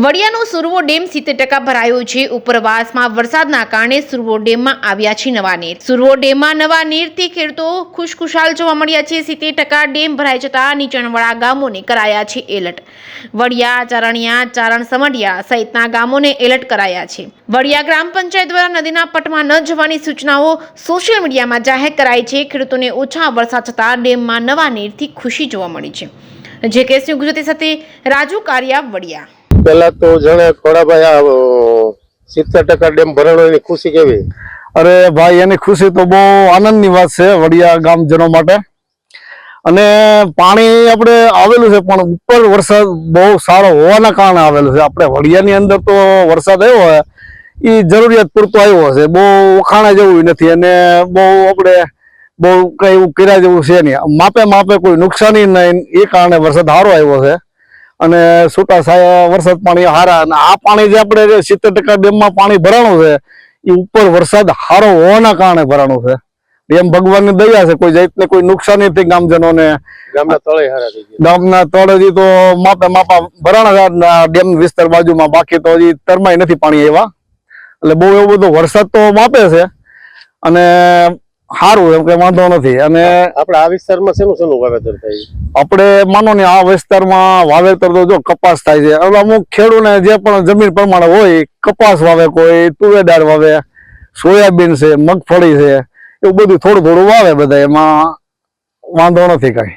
વડિયાનો Survo dam 70% ભરાયો છે। ઉપરવાસમાં વરસાદના કારણે સુરવો ડેમમાં આવ્યા છે નવા નીર। સુરવો ડેમમાં નવા નીરથી ખેડૂતો ખુશખુશાલ જોવા મળ્યા છે। 70% ડેમ ભરાઈ જતા નીચાણવાળા ગામોને કરાયા છે એલર્ટ। વડિયા, ચારણિયા, ચારણ સમઢિયા સહિતના ગામોને એલર્ટ કરાયા છે। વડિયા ગ્રામ પંચાયત દ્વારા નદીના પટમાં ન જવાની સૂચનાઓ સોશિયલ મીડિયામાં જાહેર કરાઈ છે। ખેડૂતોને ઓછા વરસાદ થતાં ડેમમાં નવા નીરથી ખુશી જોવા મળી છે। જે કેસની ગુજરાતી સાથે રાજુ કારિયા, વડિયા। પેલા તો જાણે ખોડાભાઈ 70% ડેમ ભરાણો એની ખુશી કેવી? અરે ભાઈ, એની ખુશી તો બહુ આનંદની વાત છે વડિયા ગામજનો માટે। અને પાણી આપણે આવેલું છે, પણ ઉપર વરસાદ બહુ સારો હોવાના કારણે આવેલું છે। આપણે વડિયાની અંદર તો વરસાદ આવ્યો હોય એ જરૂરિયાત પૂરતો આવ્યો હશે, બહુ વખાણા જેવું નથી અને બહુ આપણે બહુ કઈ એવું કર્યા જેવું છે નહીં। માપે માપે કોઈ નુકસાની નહીં, એ કારણે વરસાદ સારો આવ્યો છે અને છૂટા છાયા વરસાદ પાણી સારા। અને આ પાણી જે આપણે 70% ડેમમાં પાણી ભરાણું છે એ ઉપર વરસાદ સારો હોવાના કારણે ભરાણું છે। એમ ભગવાનની દયા છે, કોઈ જાતને કોઈ નુકસાની નથી ગામજનોને। ગામના તળેથી તો માપે માપા ભરાણા ડેમ વિસ્તાર બાજુમાં, બાકી તો હજી તરમાય નથી પાણી આવ્યા। એટલે બહુ એવો બધો વરસાદ તો માપે છે અને સારું, એમ કઈ વાંધો નથી। અને આપણે આ વિસ્તારમાં શેનું વાવેતર થાય? આપણે માનો ને આ વિસ્તારમાં વાવેતર તો જો કપાસ થાય છે। હવે અમુક ખેડૂતને જે પણ જમીન પ્રમાણે હોય, કપાસ વાવે, કોઈ તુવેર વાવે, સોયાબીન છે, મગફળી છે, એવું બધું થોડું થોડું વાવે બધા। એમાં વાંધો નથી કઈ।